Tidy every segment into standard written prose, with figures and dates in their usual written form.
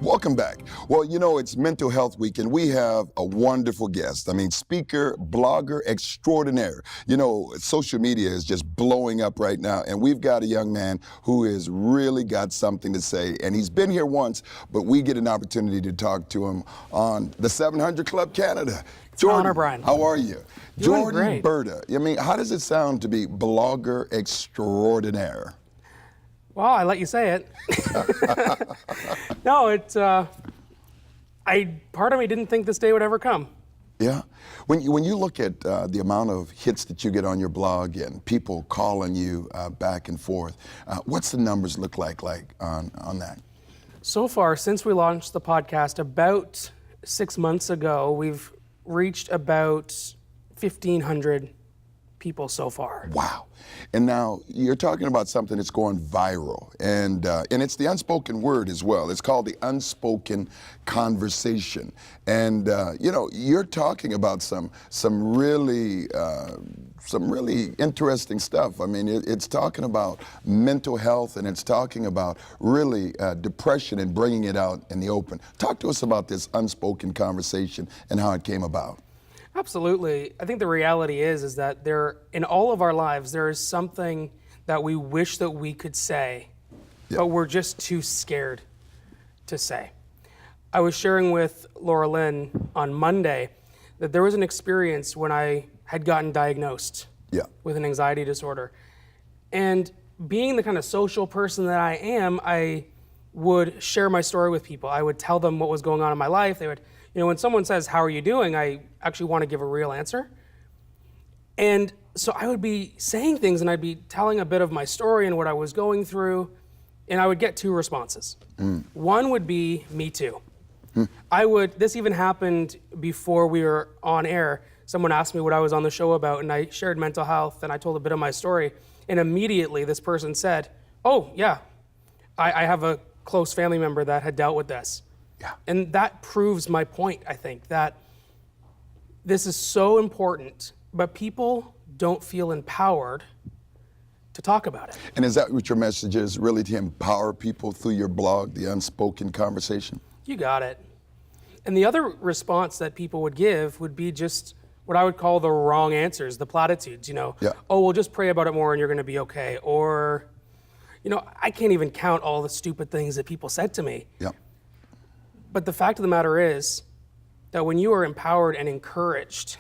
Welcome back. Well, you know, it's Mental Health Week, and we have a wonderful guest. I mean, speaker, blogger extraordinaire. You know, social media is just blowing up right now, and we've got a young man who has really got something to say, and he's been here once, but we get an opportunity to talk to him on the 700 Club Canada. Jordan, honor, Brian. how are you? Doing Jordan great. Berta. I mean, how does it sound to be blogger extraordinaire? Well, I let you say it. No, part of me didn't think this day would ever come. Yeah. When you look at the amount of hits that you get on your blog and people calling you back and forth, what's the numbers look like on that? So far, since we launched the podcast about 6 months ago, we've reached about 1,500 people so far. Wow. And now you're talking about something that's going viral, and it's the unspoken word as well. It's called the Unspoken Conversation. And you know, you're talking about some really interesting stuff. I mean, it's talking about mental health, and it's talking about really depression and bringing it out in the open. Talk to us about this unspoken conversation and how it came about. Absolutely. I think the reality is that in all of our lives, there is something that we wish that we could say, but we're just too scared to say. I was sharing with Laura Lynn on Monday that there was an experience when I had gotten diagnosed with an anxiety disorder. And being the kind of social person that I am, I would share my story with people. I would tell them what was going on in my life. They would, you know, when someone says, "How are you doing?" I actually want to give a real answer. And so I would be saying things and I'd be telling a bit of my story and what I was going through, and I would get two responses. One would be, "Me too." This even happened before we were on air. Someone asked me what I was on the show about, and I shared mental health, and I told a bit of my story, and immediately this person said, "Oh, yeah, I have a close family member that had dealt with this." Yeah. And that proves my point, I think, that this is so important, but people don't feel empowered to talk about it. And is that what your message is, really to empower people through your blog, The Unspoken Conversation? You got it. And the other response that people would give would be just what I would call the wrong answers, the platitudes, you know. "Oh, well, just pray about it more and you're going to be okay." Or, you know, I can't even count all the stupid things that people said to me. Yeah. But the fact of the matter is that when you are empowered and encouraged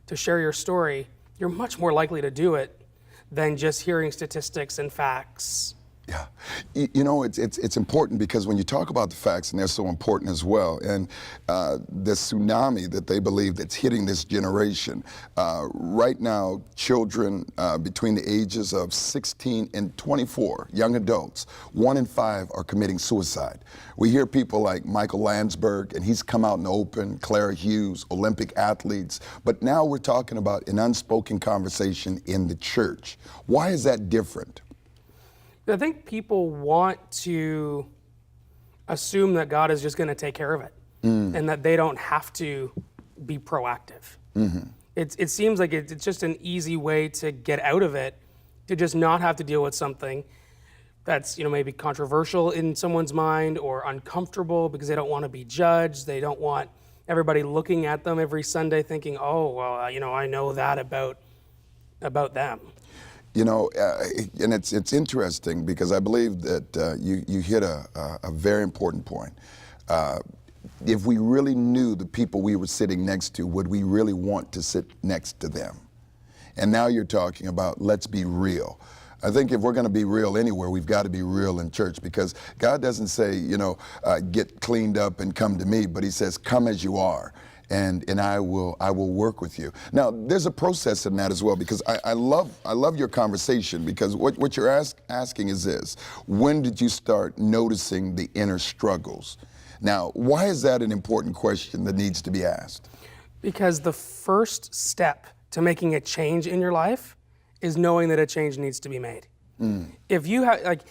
to share your story, you're much more likely to do it than just hearing statistics and facts. Yeah, you know, it's important because when you talk about the facts, and they're so important as well, and the tsunami that they believe that's hitting this generation, right now, children between the ages of 16 and 24, young adults, 1 in 5 are committing suicide. We hear people like Michael Landsberg, and he's come out in the open, Clara Hughes, Olympic athletes, but now we're talking about an unspoken conversation in the church. Why is that different? I think people want to assume that God is just going to take care of it and that they don't have to be proactive. It seems like it's just an easy way to get out of it, to just not have to deal with something that's, you know, maybe controversial in someone's mind or uncomfortable because they don't want to be judged. They don't want everybody looking at them every Sunday thinking, "Oh, well, you know, I know that about them." You know, and it's interesting because I believe that you hit a very important point. If we really knew the people we were sitting next to, would we really want to sit next to them? And now you're talking about, let's be real. I think if we're going to be real anywhere, we've got to be real in church, because God doesn't say, you know, get cleaned up and come to me, but he says, come as you are. And I will work with you. Now, there's a process in that as well, because I love your conversation, because what you're asking is this: when did you start noticing the inner struggles? Now, why is that an important question that needs to be asked? Because the first step to making a change in your life is knowing that a change needs to be made. If you have,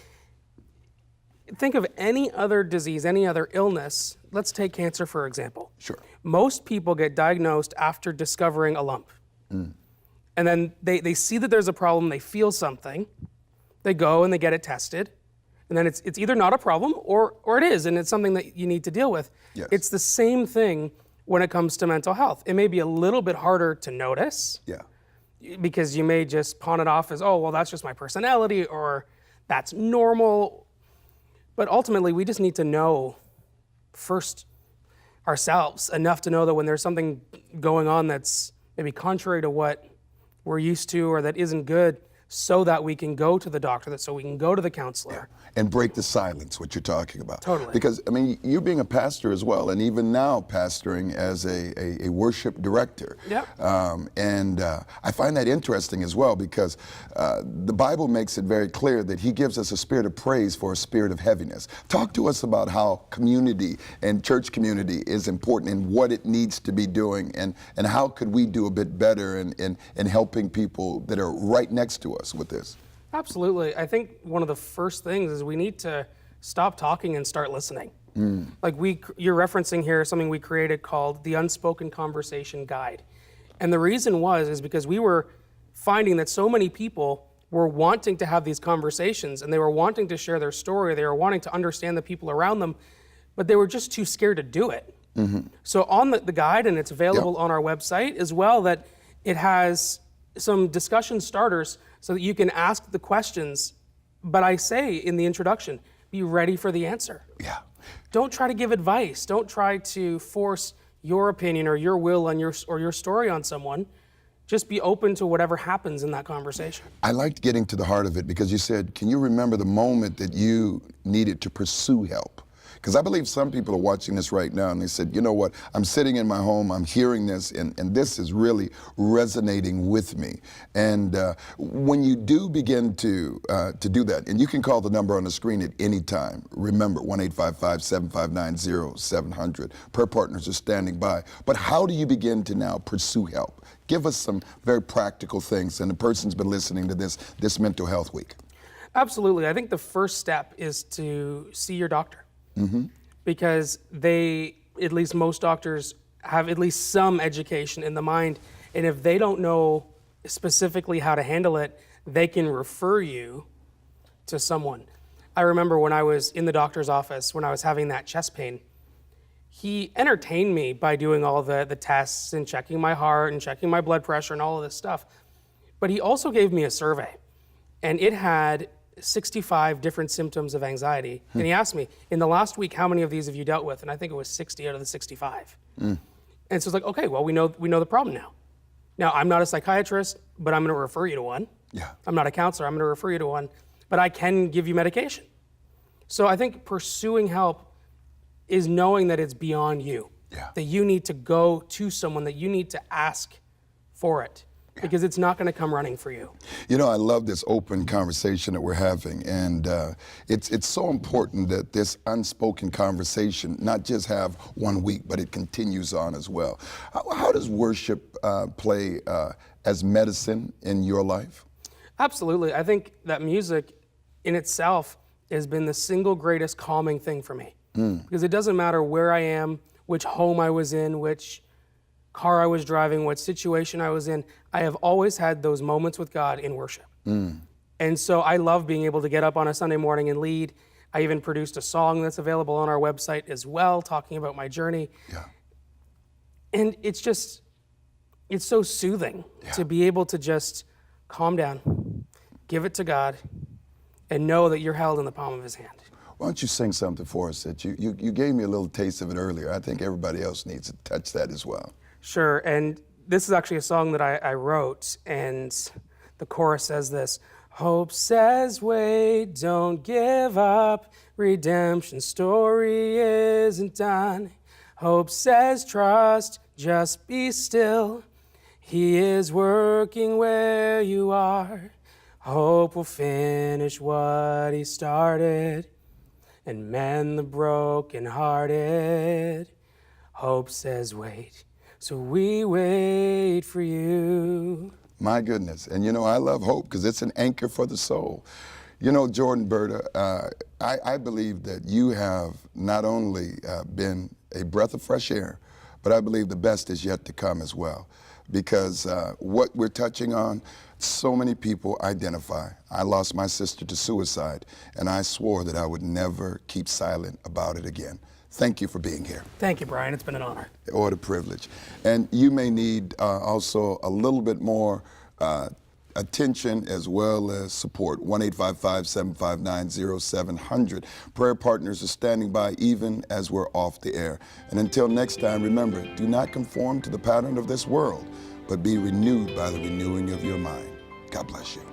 think of any other disease, any other illness. Let's take cancer, for example. Sure. Most people get diagnosed after discovering a lump. And then they see that there's a problem, they feel something, they go and they get it tested, And then it's either not a problem or it is, and it's something that you need to deal with. Yes. It's the same thing when it comes to mental health. It may be a little bit harder to notice Yeah. because you may just pawn it off as, oh, well, that's just my personality or that's normal. But ultimately, we just need to know first ourselves enough to know that when there's something going on that's maybe contrary to what we're used to or that isn't good, so that we can go to the doctor, so we can go to the counselor. And break the silence, what you're talking about. Totally. Because, I mean, you being a pastor as well, and even now pastoring as a worship director. Yep. I find that interesting as well because the Bible makes it very clear that he gives us a spirit of praise for a spirit of heaviness. Talk to us about how community and church community is important and what it needs to be doing and how could we do a bit better in helping people that are right next to us with this. Absolutely. I think one of the first things is we need to stop talking and start listening. Like you're referencing here something we created called the Unspoken Conversation Guide. And the reason is because we were finding that so many people were wanting to have these conversations and they were wanting to share their story. They were wanting to understand the people around them, but they were just too scared to do it. So on the guide, and it's available on our website as well, that it has some discussion starters so that you can ask the questions. But I say in the introduction, be ready for the answer. Yeah. Don't try to give advice. Don't try to force your opinion or your will on your story on someone. Just be open to whatever happens in that conversation. I liked getting to the heart of it because you said, can you remember the moment that you needed to pursue help? Because I believe some people are watching this right now and they said, you know what, I'm sitting in my home, I'm hearing this, and this is really resonating with me. And when you do begin to do that, and you can call the number on the screen at any time. Remember, 1-855-759-0700. Prayer partners are standing by. But how do you begin to now pursue help? Give us some very practical things, and the person's been listening to this Mental Health Week. Absolutely. I think the first step is to see your doctor. Because at least most doctors have at least some education in the mind, and if they don't know specifically how to handle it, they can refer you to someone. I remember when I was in the doctor's office, when I was having that chest pain, he entertained me by doing all the tests and checking my heart and checking my blood pressure and all of this stuff. But he also gave me a survey, and it had 65 different symptoms of anxiety. And he asked me, in the last week, how many of these have you dealt with? And I think it was 60 out of the 65. And so it's like, okay, well, we know the problem now. Now, I'm not a psychiatrist, but I'm going to refer you to one. Yeah. I'm not a counselor, I'm going to refer you to one, but I can give you medication. So I think pursuing help is knowing that it's beyond you. Yeah. That you need to go to someone, that you need to ask for it. Because it's not going to come running for you. You know, I love this open conversation that we're having, and it's so important that this unspoken conversation not just have 1 week, but it continues on as well. How does worship play as medicine in your life? Absolutely. I think that music in itself has been the single greatest calming thing for me. Because it doesn't matter where I am, which home I was in, which car I was driving, what situation I was in, I have always had those moments with God in worship. And so I love being able to get up on a Sunday morning and lead. I even produced a song that's available on our website as well, talking about my journey. Yeah. And it's so soothing to be able to just calm down, give it to God, and know that you're held in the palm of his hand. Why don't you sing something for us that you gave me a little taste of it earlier. I think everybody else needs to touch that as well. Sure, and this is actually a song that I wrote, and the chorus says this: hope says wait, don't give up, redemption story isn't done. Hope says trust, just be still, he is working where you are. Hope will finish what he started and mend the brokenhearted. Hope says wait, so we wait for you. My goodness. And you know, I love hope because it's an anchor for the soul. You know, Jordan, Berta, I believe that you have not only been a breath of fresh air, but I believe the best is yet to come as well. Because what we're touching on, So many people identify. I lost my sister to suicide, and I swore that I would never keep silent about it again. Thank you for being here. Thank you, Brian. It's been an honor. What a privilege. And you may need also a little bit more attention as well as support. 1-855-759-0700. Prayer partners are standing by even as we're off the air. And until next time, remember, do not conform to the pattern of this world, but be renewed by the renewing of your mind. God bless you.